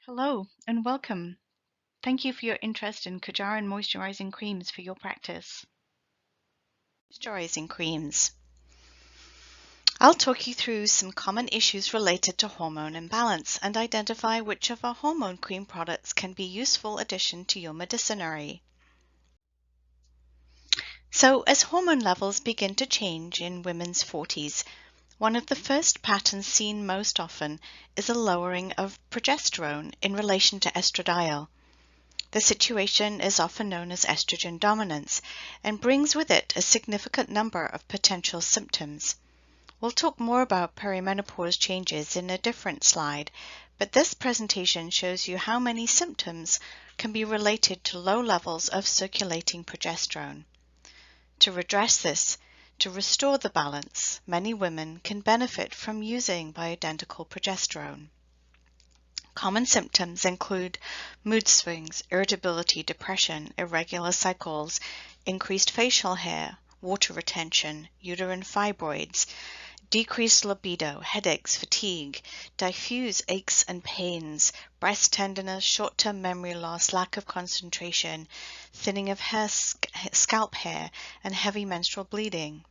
Hello and welcome. Thank you for your interest in Kajarin moisturizing creams for your practice. Moisturizing creams. I'll talk you through some common issues related to hormone imbalance and identify which of our hormone cream products can be a useful addition to your medicinary. So, as hormone levels begin to change in women's 40s, one of the first patterns seen most often is a lowering of progesterone in relation to estradiol. The situation is often known as estrogen dominance and brings with it a significant number of potential symptoms. We'll talk more about perimenopause changes in a different slide, but this presentation shows you how many symptoms can be related to low levels of circulating progesterone. To redress this, to restore the balance, many women can benefit from using bioidentical progesterone. Common symptoms include mood swings, irritability, depression, irregular cycles, increased facial hair, water retention, uterine fibroids, decreased libido, headaches, fatigue, diffuse aches and pains, breast tenderness, short-term memory loss, lack of concentration, thinning of hair, scalp hair, and heavy menstrual bleeding.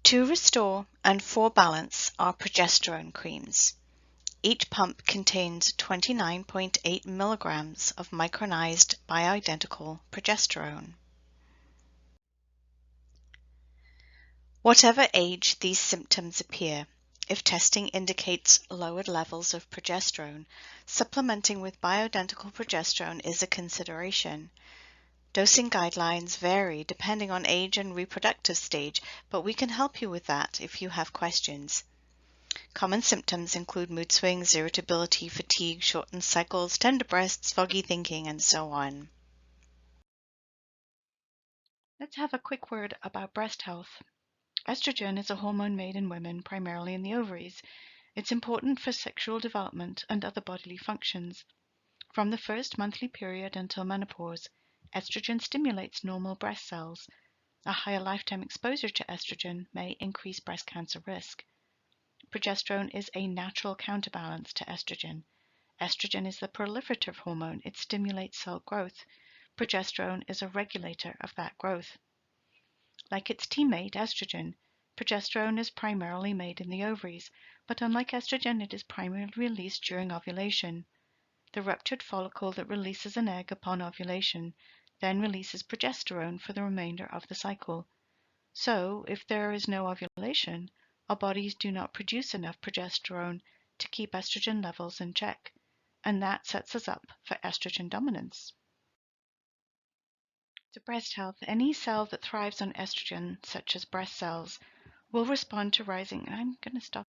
To restore and for balance are progesterone creams. Each pump contains 29.8 milligrams of micronized bioidentical progesterone. Whatever age these symptoms appear, if testing indicates lowered levels of progesterone, supplementing with bioidentical progesterone is a consideration. Dosing guidelines vary depending on age and reproductive stage, but we can help you with that if you have questions. Common symptoms include mood swings, irritability, fatigue, shortened cycles, tender breasts, foggy thinking, and so on. Let's have a quick word about breast health. Estrogen is a hormone made in women primarily in the ovaries. It's important for sexual development and other bodily functions. From the first monthly period until menopause, estrogen stimulates normal breast cells. A higher lifetime exposure to estrogen may increase breast cancer risk. Progesterone is a natural counterbalance to estrogen. Estrogen is the proliferative hormone. It stimulates cell growth. Progesterone is a regulator of that growth. Like its teammate, estrogen, progesterone is primarily made in the ovaries, but unlike estrogen, it is primarily released during ovulation. The ruptured follicle that releases an egg upon ovulation then releases progesterone for the remainder of the cycle. So, if there is no ovulation, our bodies do not produce enough progesterone to keep estrogen levels in check, and that sets us up for estrogen dominance. To breast health, any cell that thrives on estrogen, such as breast cells, will respond to rising. I'm going to stop.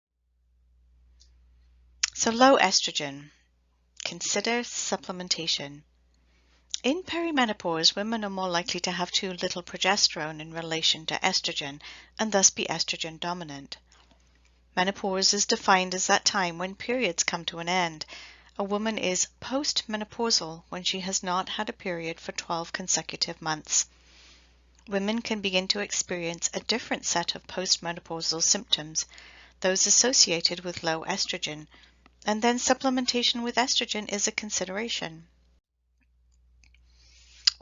So, low estrogen. Consider supplementation. In perimenopause, women are more likely to have too little progesterone in relation to estrogen and thus be estrogen dominant. Menopause is defined as that time when periods come to an end. A woman is postmenopausal when she has not had a period for 12 consecutive months. Women can begin to experience a different set of postmenopausal symptoms, those associated with low estrogen, and then supplementation with estrogen is a consideration.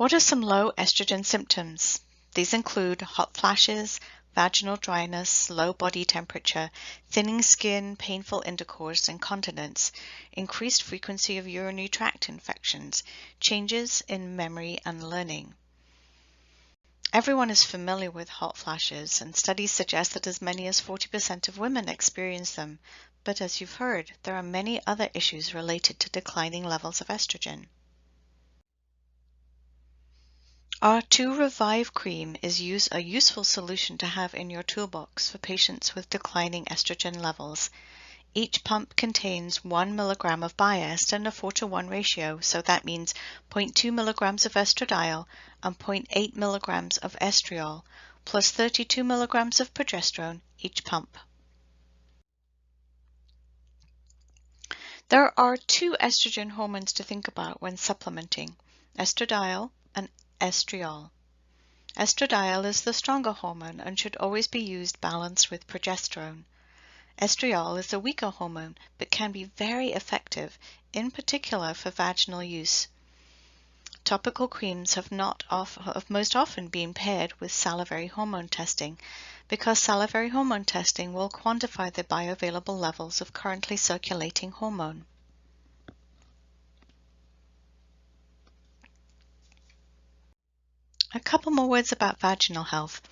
What are some low estrogen symptoms? These include hot flashes, vaginal dryness, low body temperature, thinning skin, painful intercourse, incontinence, increased frequency of urinary tract infections, changes in memory and learning. Everyone is familiar with hot flashes, and studies suggest that as many as 40% of women experience them. But as you've heard, there are many other issues related to declining levels of estrogen. Our 2 Revive cream is a useful solution to have in your toolbox for patients with declining estrogen levels. Each pump contains 1 milligram of Biest and a 4:1 ratio, so that means 0.2 milligrams of estradiol and 0.8 milligrams of estriol, plus 32 milligrams of progesterone each pump. There are 2 estrogen hormones to think about when supplementing, estradiol and estriol. Estradiol is the stronger hormone and should always be used balanced with progesterone. Estriol is a weaker hormone but can be very effective, in particular for vaginal use. Topical creams have most often been paired with salivary hormone testing because salivary hormone testing will quantify the bioavailable levels of currently circulating hormone. A couple more words about vaginal health.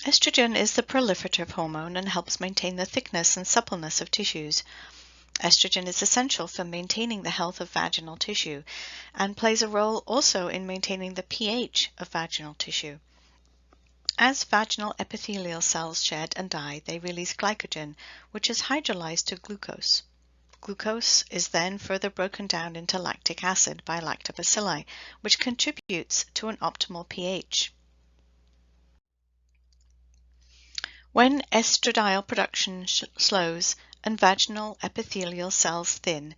Estrogen is the proliferative hormone and helps maintain the thickness and suppleness of tissues. Estrogen is essential for maintaining the health of vaginal tissue and plays a role also in maintaining the pH of vaginal tissue. As vaginal epithelial cells shed and die, they release glycogen, which is hydrolyzed to glucose. Glucose is then further broken down into lactic acid by lactobacilli, which contributes to an optimal pH. When estradiol production slows and vaginal epithelial cells thin,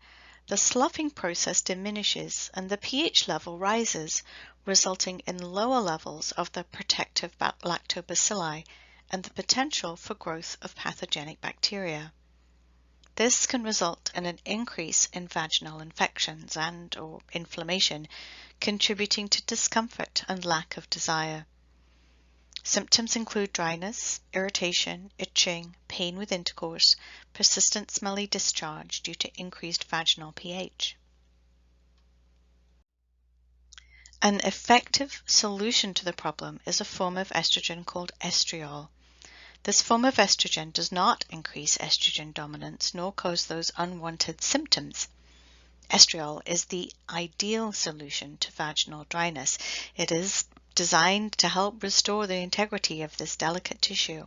the sloughing process diminishes and the pH level rises, resulting in lower levels of the protective lactobacilli and the potential for growth of pathogenic bacteria. This can result in an increase in vaginal infections and/or inflammation, contributing to discomfort and lack of desire. Symptoms include dryness, irritation, itching, pain with intercourse, persistent smelly discharge due to increased vaginal pH. An effective solution to the problem is a form of estrogen called estriol. This form of estrogen does not increase estrogen dominance nor cause those unwanted symptoms. Estriol is the ideal solution to vaginal dryness. It is designed to help restore the integrity of this delicate tissue.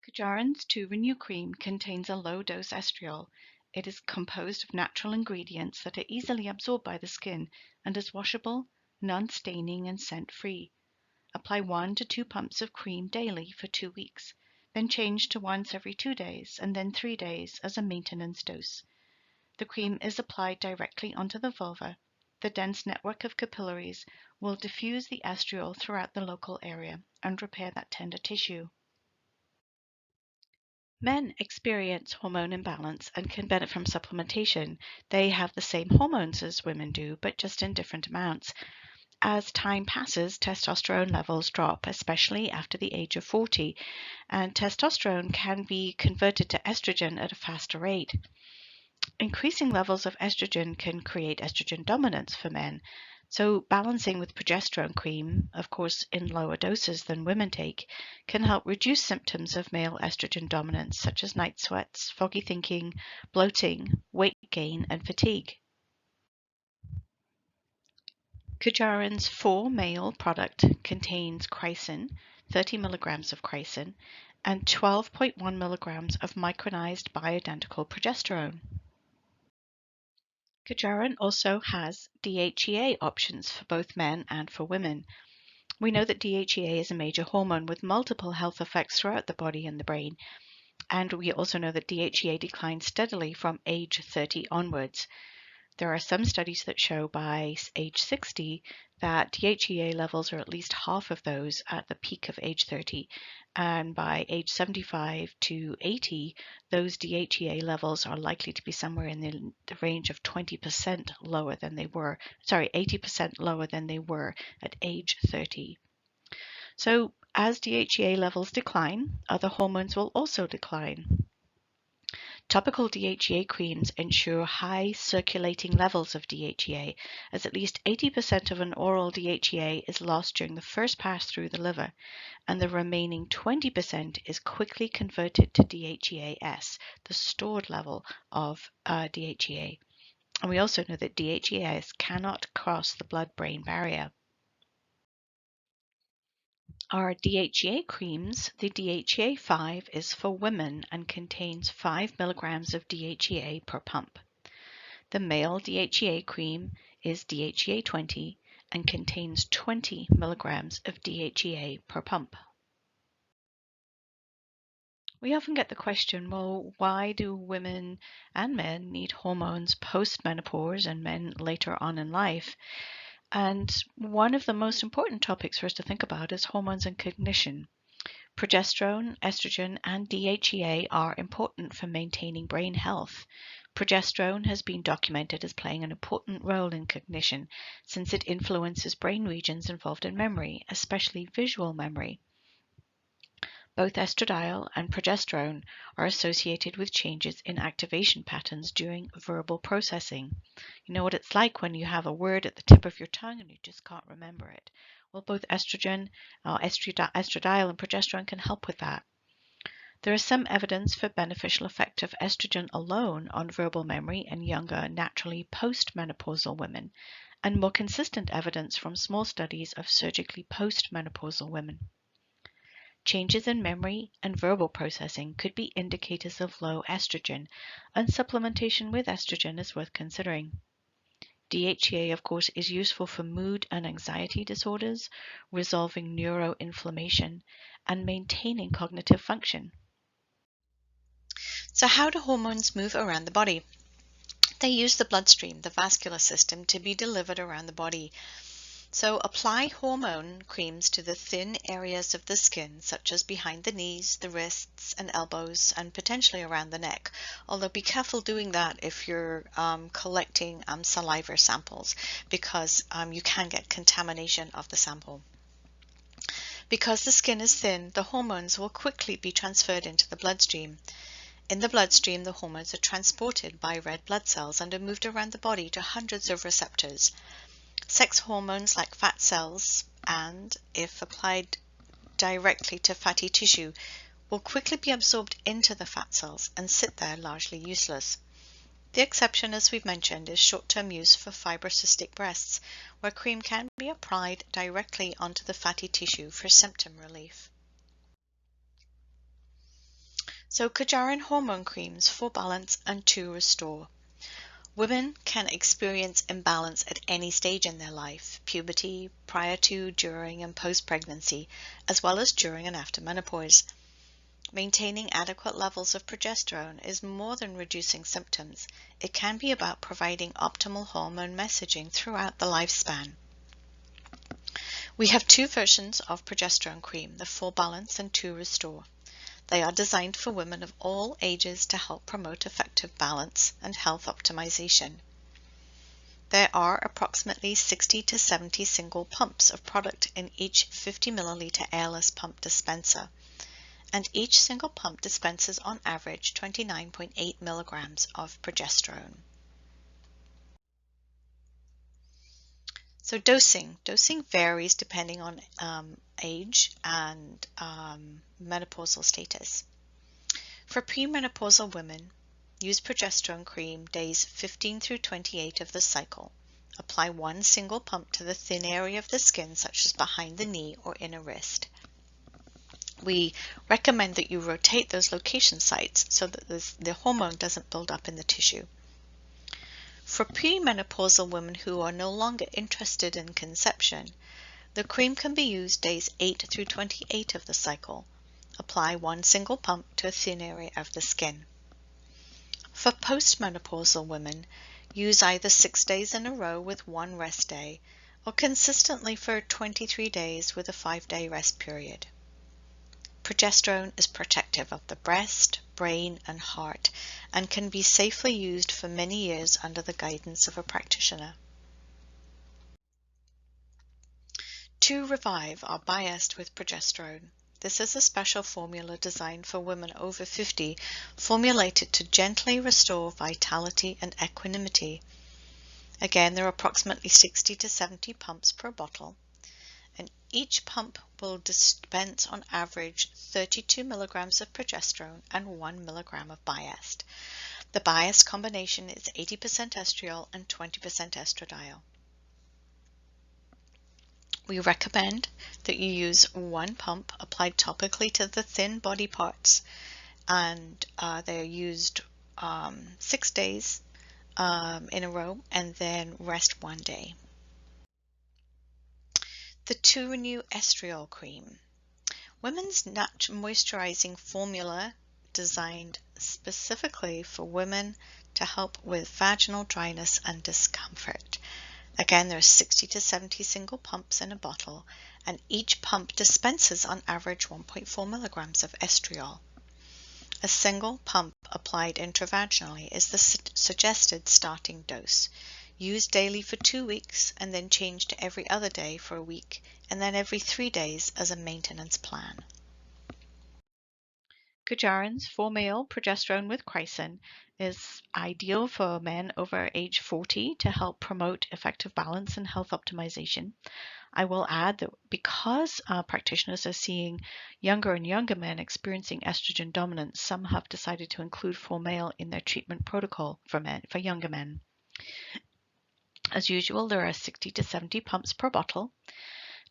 Kajarin's 2 Renew Cream contains a low-dose estriol. It is composed of natural ingredients that are easily absorbed by the skin and is washable, non-staining, and scent-free. Apply 1 to 2 pumps of cream daily for 2 weeks, then change to once every 2 days and then 3 days as a maintenance dose. The cream is applied directly onto the vulva. The dense network of capillaries will diffuse the estriol throughout the local area and repair that tender tissue. Men experience hormone imbalance and can benefit from supplementation. They have the same hormones as women do, but just in different amounts. As time passes, testosterone levels drop, especially after the age of 40, and testosterone can be converted to estrogen at a faster rate. Increasing levels of estrogen can create estrogen dominance for men, so balancing with progesterone cream, of course in lower doses than women take, can help reduce symptoms of male estrogen dominance such as night sweats, foggy thinking, bloating, weight gain, and fatigue. Kajarin's 4-male product contains chrysin, 30 milligrams of chrysin, and 12.1 milligrams of micronized bioidentical progesterone. Kajarin also has DHEA options for both men and for women. We know that DHEA is a major hormone with multiple health effects throughout the body and the brain, and we also know that DHEA declines steadily from age 30 onwards. There are some studies that show by age 60 that DHEA levels are at least half of those at the peak of age 30, and by age 75 to 80, those DHEA levels are likely to be somewhere in the range of 20% lower than they were, 80% lower than they were at age 30. So as DHEA levels decline, other hormones will also decline. Topical DHEA creams ensure high circulating levels of DHEA, as at least 80% of an oral DHEA is lost during the first pass through the liver, and the remaining 20% is quickly converted to DHEAS, the stored level of DHEA. And we also know that DHEAS cannot cross the blood-brain barrier. Our DHEA creams, the DHEA 5 is for women and contains 5 milligrams of DHEA per pump. The male DHEA cream is DHEA 20 and contains 20 milligrams of DHEA per pump. We often get the question, well, why do women and men need hormones post-menopause and men later on in life? And one of the most important topics for us to think about is hormones and cognition. Progesterone, estrogen, and DHEA are important for maintaining brain health. Progesterone has been documented as playing an important role in cognition since it influences brain regions involved in memory, especially visual memory. Both estradiol and progesterone are associated with changes in activation patterns during verbal processing. You know what it's like when you have a word at the tip of your tongue and you just can't remember it. Well, both estradiol and progesterone can help with that. There is some evidence for beneficial effect of estrogen alone on verbal memory in younger, naturally postmenopausal women, and more consistent evidence from small studies of surgically postmenopausal women. Changes in memory and verbal processing could be indicators of low estrogen, and supplementation with estrogen is worth considering. DHEA, of course, is useful for mood and anxiety disorders, resolving neuroinflammation, and maintaining cognitive function. So how do hormones move around the body? They use the bloodstream, the vascular system, to be delivered around the body. So apply hormone creams to the thin areas of the skin, such as behind the knees, the wrists and elbows, and potentially around the neck. Although be careful doing that if you're collecting saliva samples, because you can get contamination of the sample. Because the skin is thin, the hormones will quickly be transferred into the bloodstream. In the bloodstream, the hormones are transported by red blood cells and are moved around the body to hundreds of receptors. Sex hormones like fat cells, and if applied directly to fatty tissue, will quickly be absorbed into the fat cells and sit there largely useless. The exception, as we've mentioned, is short-term use for fibrocystic breasts, where cream can be applied directly onto the fatty tissue for symptom relief. So Kajarin hormone creams for balance and to restore. Women can experience imbalance at any stage in their life, puberty, prior to, during, and post-pregnancy, as well as during and after menopause. Maintaining adequate levels of progesterone is more than reducing symptoms. It can be about providing optimal hormone messaging throughout the lifespan. We have two versions of progesterone cream, the Full Balance and To Restore. They are designed for women of all ages to help promote effective balance and health optimization. There are approximately 60 to 70 single pumps of product in each 50 milliliter airless pump dispenser, and each single pump dispenses on average 29.8 milligrams of progesterone. So dosing varies depending on age and menopausal status. For premenopausal women, use progesterone cream days 15 through 28 of the cycle. Apply one single pump to the thin area of the skin, such as behind the knee or inner wrist. We recommend that you rotate those location sites so that the hormone doesn't build up in the tissue. For premenopausal women who are no longer interested in conception, the cream can be used days 8 through 28 of the cycle. Apply one single pump to a thin area of the skin. For postmenopausal women, use either 6 days in a row with one rest day, or consistently for 23 days with a 5-day rest period. Progesterone is protective of the breast, brain, and heart, and can be safely used for many years under the guidance of a practitioner. To Revive are biased with progesterone. This is a special formula designed for women over 50, formulated to gently restore vitality and equanimity. Again, there are approximately 60 to 70 pumps per bottle, and each pump will dispense on average 32 milligrams of progesterone and 1 milligram of biast. The biast combination is 80% estriol and 20% estradiol. We recommend that you use one pump applied topically to the thin body parts, and they're used 6 days in a row, and then rest 1 day. The To Renew Estriol Cream. Women's moisturizing formula designed specifically for women to help with vaginal dryness and discomfort. Again, there are 60 to 70 single pumps in a bottle, and each pump dispenses on average 1.4 milligrams of estriol. A single pump applied intravaginally is the suggested starting dose. Use daily for 2 weeks and then change to every other day for a week and then every 3 days as a maintenance plan. Kajarin's 4-male progesterone with chrysin is ideal for men over age 40 to help promote effective balance and health optimization. I will add that because practitioners are seeing younger and younger men experiencing estrogen dominance, some have decided to include 4-male in their treatment protocol for younger men. As usual, there are 60 to 70 pumps per bottle,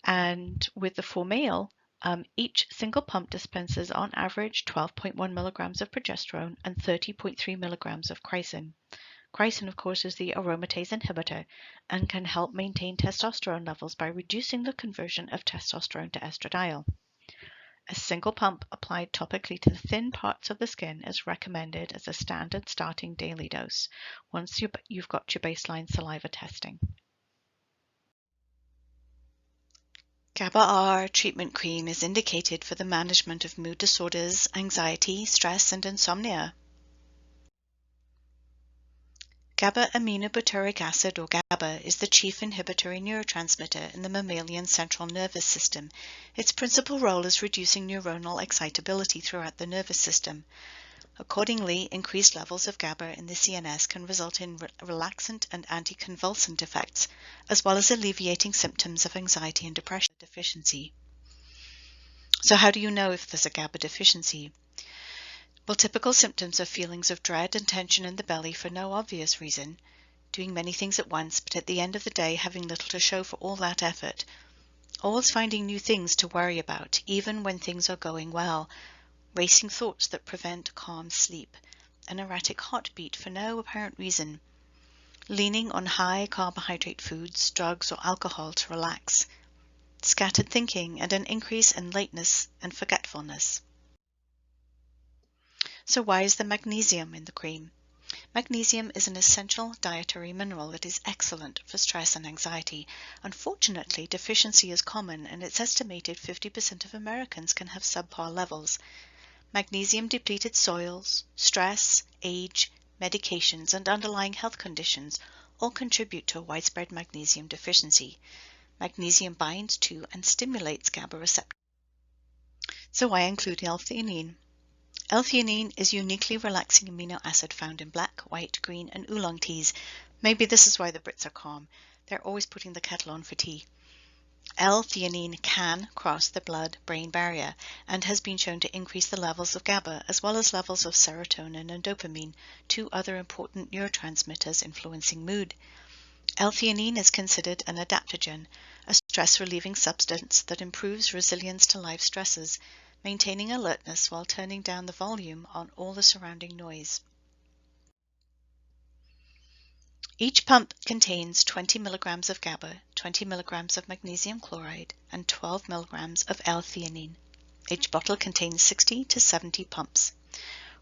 and with the 4-male, each single pump dispenses on average 12.1 milligrams of progesterone and 30.3 milligrams of chrysin. Chrysin, of course, is the aromatase inhibitor and can help maintain testosterone levels by reducing the conversion of testosterone to estradiol. A single pump applied topically to the thin parts of the skin is recommended as a standard starting daily dose once you've got your baseline saliva testing. GABA-R treatment cream is indicated for the management of mood disorders, anxiety, stress, and insomnia. GABA-aminobutyric acid, or GABA, is the chief inhibitory neurotransmitter in the mammalian central nervous system. Its principal role is reducing neuronal excitability throughout the nervous system. Accordingly, increased levels of GABA in the CNS can result in relaxant and anticonvulsant effects, as well as alleviating symptoms of anxiety and depression deficiency. So how do you know if there's a GABA deficiency? Well, typical symptoms are feelings of dread and tension in the belly for no obvious reason, doing many things at once, but at the end of the day having little to show for all that effort, always finding new things to worry about, even when things are going well, racing thoughts that prevent calm sleep, an erratic heartbeat for no apparent reason, leaning on high carbohydrate foods, drugs, or alcohol to relax, scattered thinking, and an increase in lateness and forgetfulness. So why is the magnesium in the cream? Magnesium is an essential dietary mineral that is excellent for stress and anxiety. Unfortunately, deficiency is common, and it's estimated 50% of Americans can have subpar levels. Magnesium-depleted soils, stress, age, medications, and underlying health conditions all contribute to a widespread magnesium deficiency. Magnesium binds to and stimulates GABA receptors. So why include L-theanine? L-theanine is uniquely relaxing amino acid found in black, white, green, and oolong teas. Maybe this is why the Brits are calm. They're always putting the kettle on for tea. L-theanine can cross the blood-brain barrier and has been shown to increase the levels of GABA as well as levels of serotonin and dopamine, two other important neurotransmitters influencing mood. L-theanine is considered an adaptogen, a stress-relieving substance that improves resilience to life stresses, maintaining alertness while turning down the volume on all the surrounding noise. Each pump contains 20 milligrams of GABA, 20 milligrams of magnesium chloride, and 12 milligrams of L-theanine. Each bottle contains 60 to 70 pumps.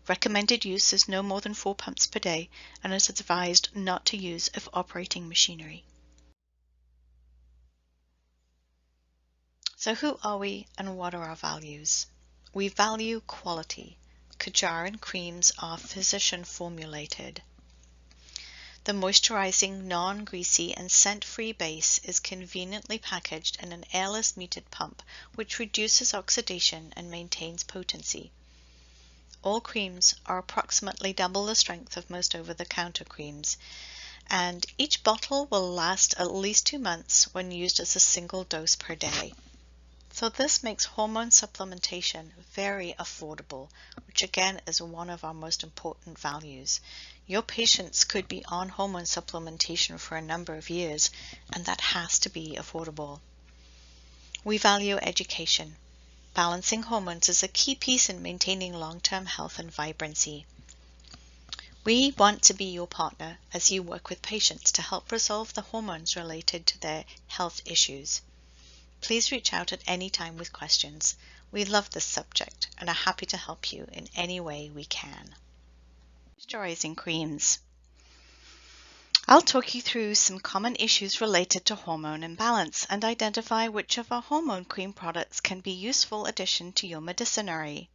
Recommended use is no more than 4 pumps per day, and is advised not to use if operating machinery. So who are we and what are our values? We value quality. Kajarin creams are physician formulated. The moisturizing, non-greasy, and scent-free base is conveniently packaged in an airless muted pump, which reduces oxidation and maintains potency. All creams are approximately double the strength of most over-the-counter creams, and each bottle will last at least 2 months when used as a single dose per day. So this makes hormone supplementation very affordable, which again is one of our most important values. Your patients could be on hormone supplementation for a number of years, and that has to be affordable. We value education. Balancing hormones is a key piece in maintaining long-term health and vibrancy. We want to be your partner as you work with patients to help resolve the hormones related to their health issues. Please reach out at any time with questions. We love this subject and are happy to help you in any way we can. Moisturizing creams. I'll talk you through some common issues related to hormone imbalance and identify which of our hormone cream products can be a useful addition to your medicinary.